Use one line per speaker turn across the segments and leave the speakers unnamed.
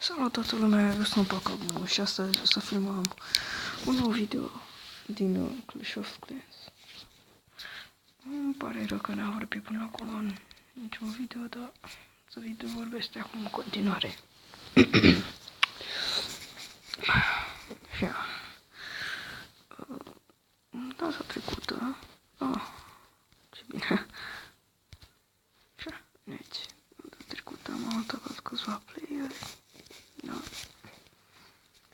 Salut toată lumea, eu sunt Pacabou și astăzi o să filmăm un nou video din Clash of Clans. Îmi pare rău că n-am vorbit până acum în niciun video, dar să video vorbește acum în continuare. Așa. Data trecută, ce bine. Așa, vedeți, data trecută am atacat câțiva playeri. Da.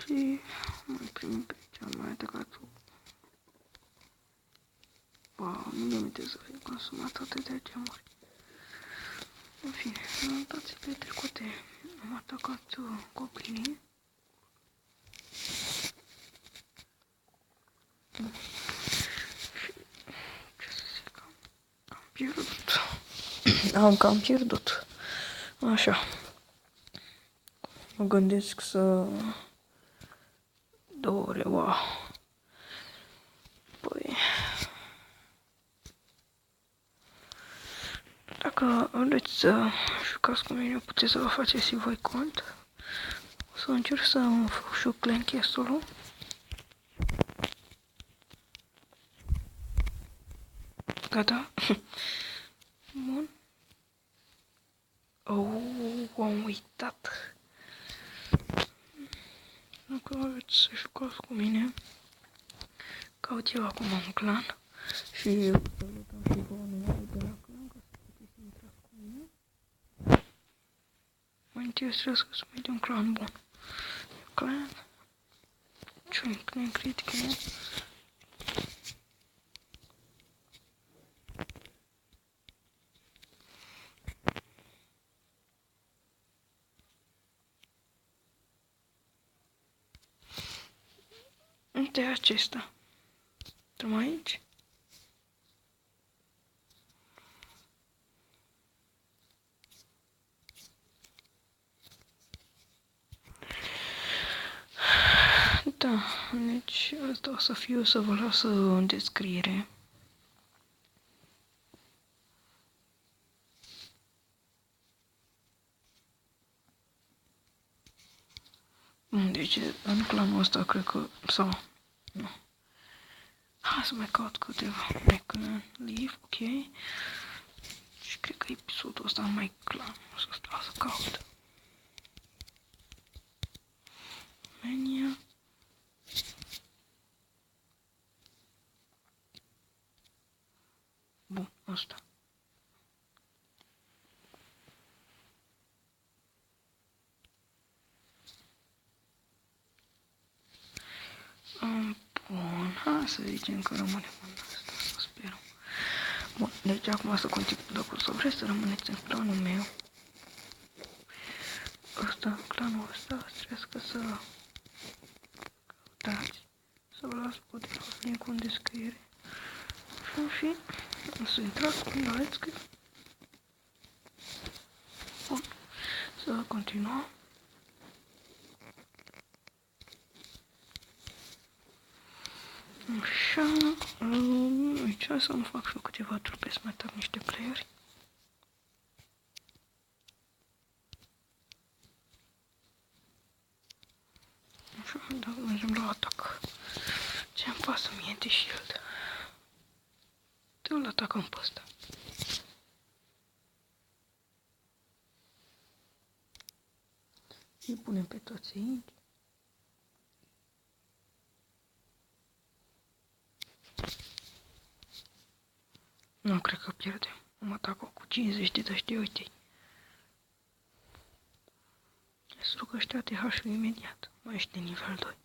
Și mai primit pe aici, am mai atacat. Wow, nu mi-am să fi consumat atâtea gemuri. În fine, în datele trecute am atacat goblinii. Și ce să zic, am pierdut. Am cam pierdut. Așa. Mă gândesc să... 2 ore, wow. Păi... Dacă vreți să jucați cu mine, puteți să vă faceți și voi cont. O să încerc să îmi fac și Clan Castle-ul. Gata? Bun. Am uitat. Dacă vreți să jucați cu mine, caut eu acum un clan și eu să luptăm și vouă numărul de la clan ca să puteți să intrați cu mine. Mai întâi trebuie să mai de un clan bun. Clan. Ce-un clan critic, nu? Uite acesta. Intrăm aici. Da, deci asta o să fiu, să vă las în descriere. Deci în clanul ăsta cred că, sau, nu. Hai să mai caut câteva. Clan Leave, ok. Și cred că episodul ăsta am mai clan. O să stau să caut. Mania. Bun, ăsta. Bun, hai să zicem că rămânem în asta, să sperăm. Bun, deci acum să continui, dacă o să vreți să rămâneți în clanul meu. Ăsta, clanul ăsta, trebuie să căutați, să vă las link-ul în descriere. Și în fine, o să intrați cu mine la Let's Go. Bun, să continuăm. Așa, aici să-mi fac și eu câteva trupe, să mai trag niște playeri. Așa, dacă mergem la atac. Ce-mi pasă mie de shield? Te-l atacăm pe ăsta. Îi punem pe toți aici. Nu cred că pierdem. Am atacat cu 50 de dăști, uite. Struc ăștia TH-ul imediat. Mai ești de nivel 2.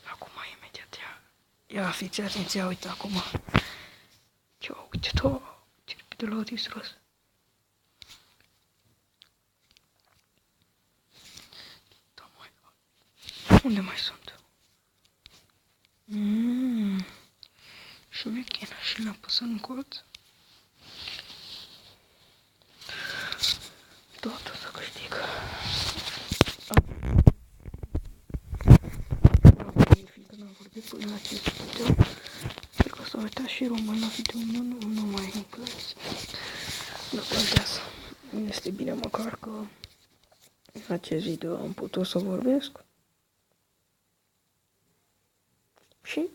Acum imediat ia fiți atenția, uite acum. Ce uite tot. Ce repede l-au distrus. Da, mai. Unde mai sunt? Și mechina și l-a pus în colț. Tot o să câștig. Fiindcă n-am vorbit până la acest video, cred că o să uitați și român la video, nu mai englez. Nu contează. Este bine măcar că în acest video am putut să vorbesc. Și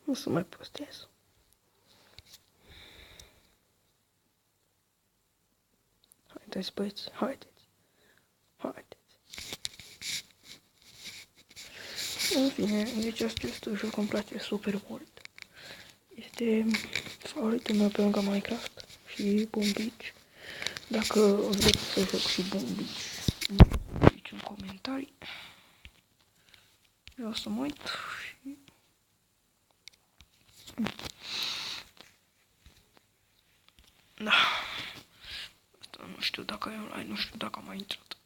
nu să mai postez. Haideți, băieți, haideți. În fine, deci acest joc îmi place super mult. Este favoritul meu pe lângă Minecraft și Boom Beach. Dacă vreți să joc și Boom Beach, ziceți în comentarii. Eu o să mă uit și... Da. Asta nu știu dacă e online, nu știu dacă am mai intrat.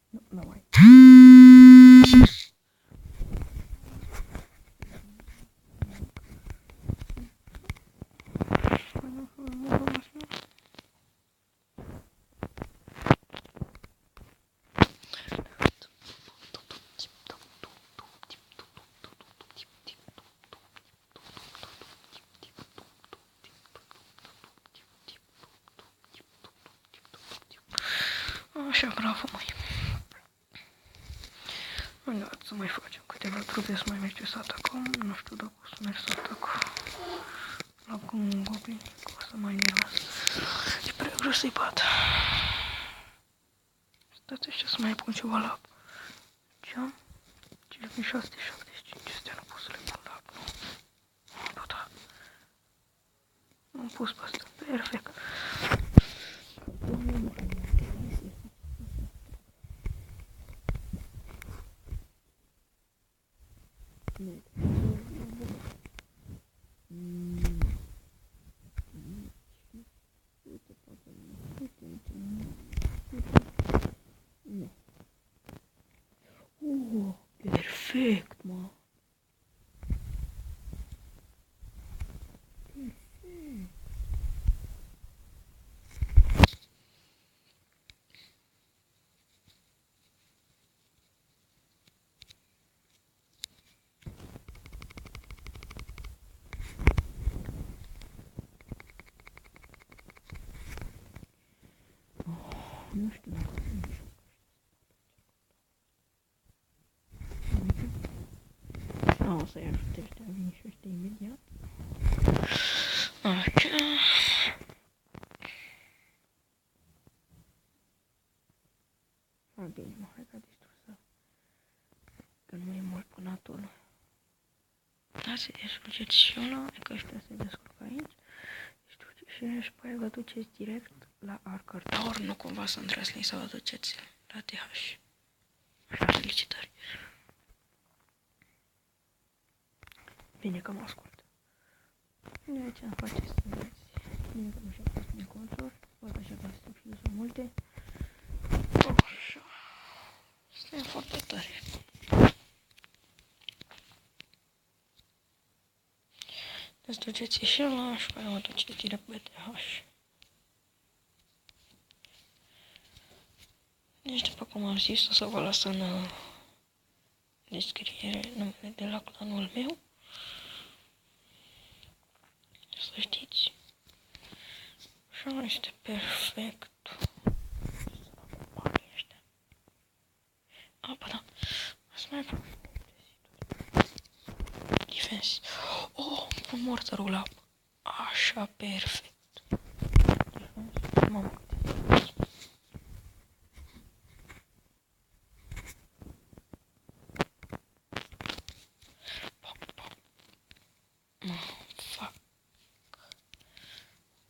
Nu mai. Așa, bravo, măi. Haideți să mai facem câteva trupe, să mai merge să atacăm. Nu știu dacă o să merg să atac la un goblin, că o să mai nervos. E prea greu să-i bat. Stați așa să mai pun ceva la geam. 5675, astea nu pot să le pun la apă, nu? Ba da. M-am pus pe asta, perfect. Perfect, mă. Nu știu dacă o să-i ajute ăștia, vin și ăștia imediat. Așa. Bine, mă, hai că a distrus, că nu e mult până atunci. Da, se descurceți și una, e că ăștia se descurcă aici. Și pe aia vă duceți direct la Archer Tower, nu cumva să îndrăsniți să vă duceți la TH. Așa, felicitări. Bine că mă ascult. De aici îmi faceți să vedeți. Bine că nu și-a fost din control. Văd așa că sunt fuse multe. Așa. Asta e foarte tare. Deci duceți și la și pe aia mă duceți direct pe TH. Deci după cum am zis, o să vă las în descriere numele de la clanul meu. Să știți. Așa este perfect. Apa, da. Să mai fac defense. Oh, un mortarul la apă. Așa, perfect. Defense. Mamă. Fac.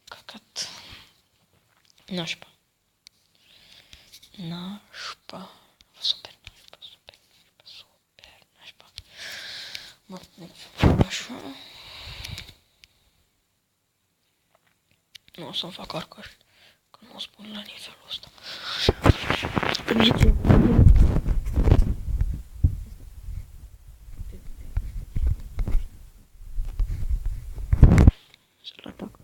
Căcat. Nașpa. Nașpa. Super nașpa, super nașpa, super nașpa. Bun, deci, așa. Nu o să-mi fac arcaș, că nu o spun la nivelul ăsta. Să-l atac.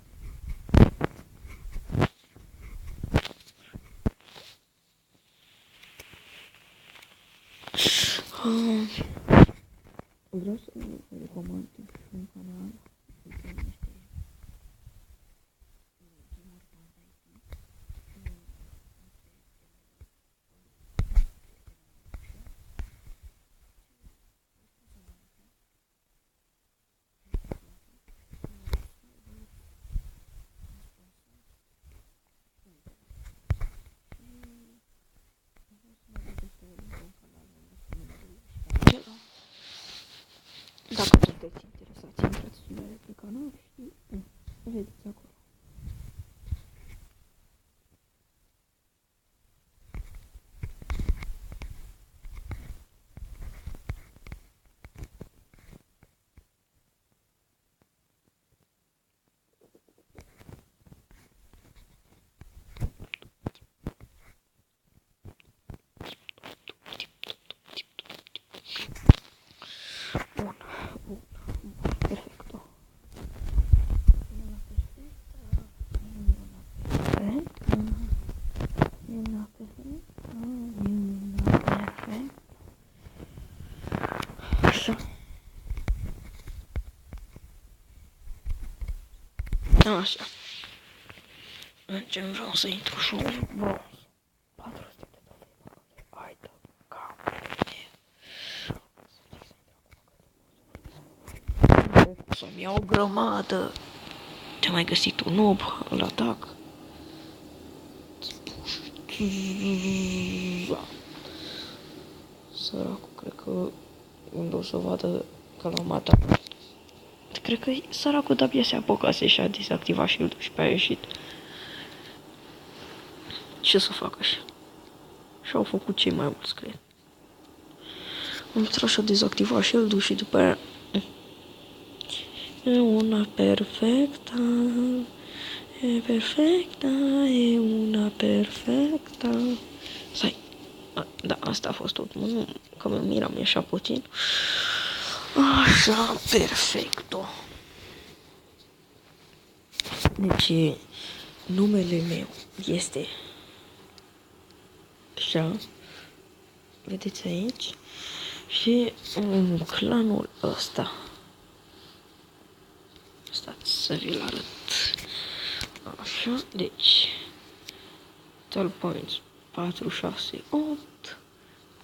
Vreau să recomand un canal. Dacă sunteți interesați, intrați pe canal și vedeți acolo. Bun, perfecto. Perfect. Așa. Așa. Mergem, vreau să intru și un bronz. 400 de dolari. Hai de cap. Să-mi iau o grămadă. Te-am mai găsit un noob, îl atac. Săracul, cred că unde o să vadă că l-am atacat. Cred că săracul de-abia se apucase și a dezactivat shield-ul și pe-a ieșit. Ce să fac așa? Și-au făcut cei mai mulți, cred. Am intrat și-a dezactivat shield-ul și după aia... E una perfecta, e perfecta, e una perfecta. Stai, da, asta a fost tot, nu, că mă miram așa puțin. Așa, perfecto. Deci, numele meu este așa, vedeți aici, și în clanul ăsta. Stați să vi-l arăt. Așa, deci, total points 4, 6, 8,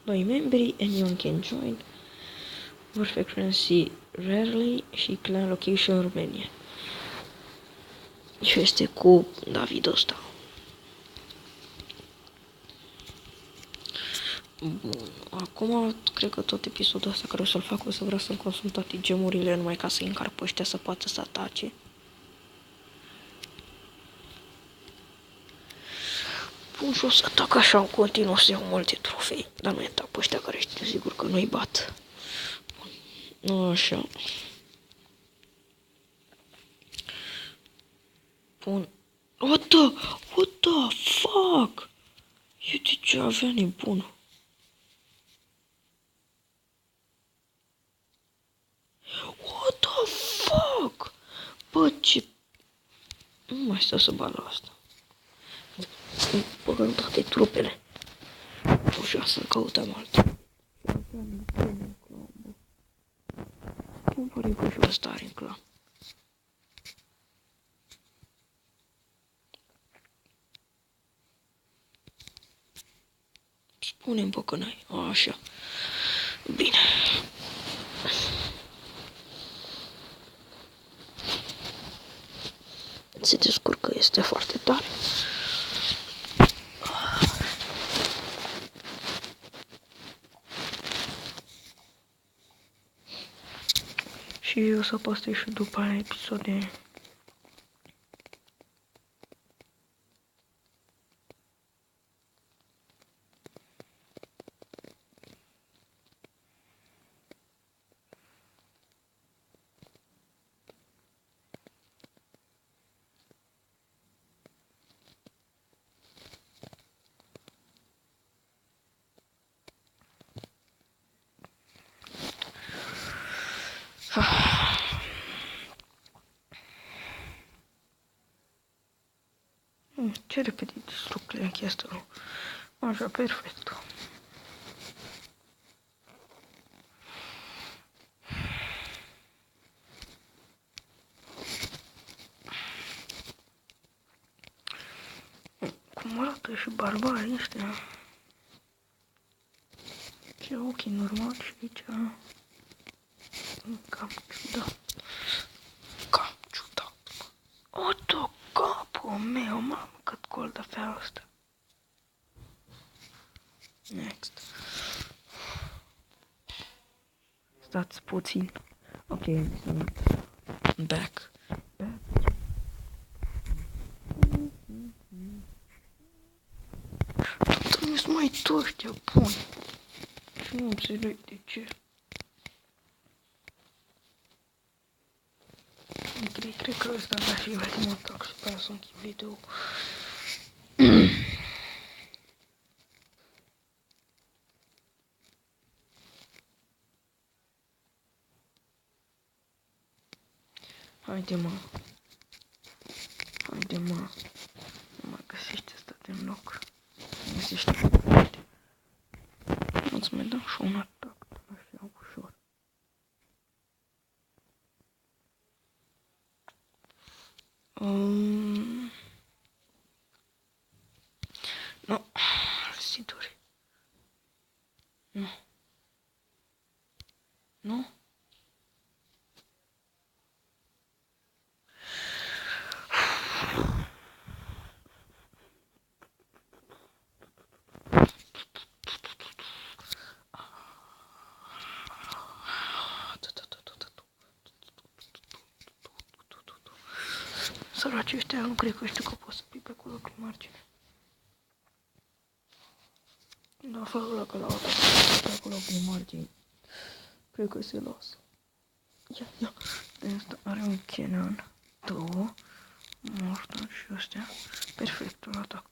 2 membri, anyone can join, war frequency rarely și clan location Romania. Și este cu David ăsta. Bun, acum cred că tot episodul ăsta care o să-l fac o să vreau să-mi consum toate gemurile numai ca să-i încarc pe ăștia să poată să atace. Bun, și o să atac așa în continuu, să iau multe trofei, dar nu e atac pe ăștia care știu sigur că nu-i bat. Bun, așa. Bun. What the fuck? Uite ce avea nebun. What the fuck? Bă, ce... Nu mai stau să bat la asta. Băgăm toate trupele. Așa să căutăm altul. Cum pare că și ăsta are în clan? Spune-mi, bă, că n-ai. Așa. Bine. Se descurcă, este foarte tare. Și o să postez și după aia episoade. Ce repede distrug în chestia. Așa, perfect. și barbari ăștia. Ce ochii normal și aici... Cam ciudat. Cam ciudat. Oto capul meu, mamă, cât gol de fel ăsta. Next. Stați puțin. Ok, back. Tot nu-s mai toștia buni. Și nu înțeleg de ce. Cred că ăsta va fi ultimul talk și pe să închid video. Haide mă. Haide mă. Nu mai găsește asta de loc. Nu găsește. Nu-ți mai dau și un atac. Așa ușor. Nu. Răsituri. Nu. Nu. Săracii ăștia, nu cred că știu că pot să fii pe acolo prin margine. Da, fără ăla că l-au atacat pe acolo prin margine. Cred că se lasă. Ia. De asta are un Canon 2. Mortar și astea. Perfect, îl atac.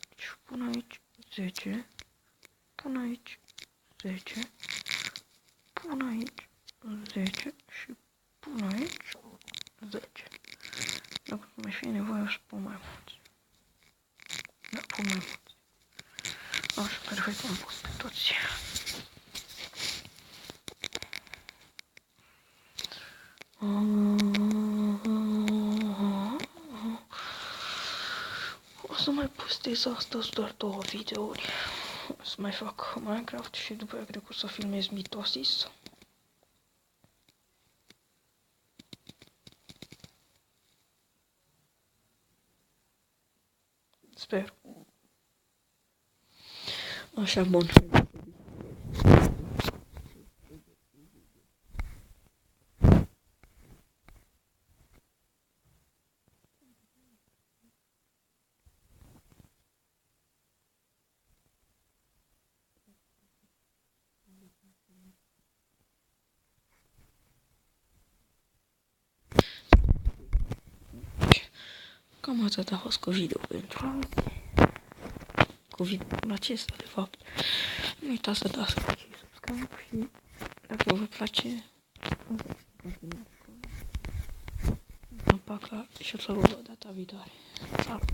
Deci pun aici 10. Pun aici 10. Pun aici 10 și pun aici 10. Dacă nu mai fie nevoie, o să pun mai mulți. Da, pun mai mulți. Așa, perfect, am pus pe toți. O să mai postez astăzi doar 2 videouri. O să mai fac Minecraft și după aia cred că o să filmez Mitosis. Sper. Așa, bun. Cam atât a fost cu video pentru azi. Cu videoul acesta, de fapt. Nu uitați să dați like și subscribe și dacă vă place, paca și o să vă văd data viitoare. Salut!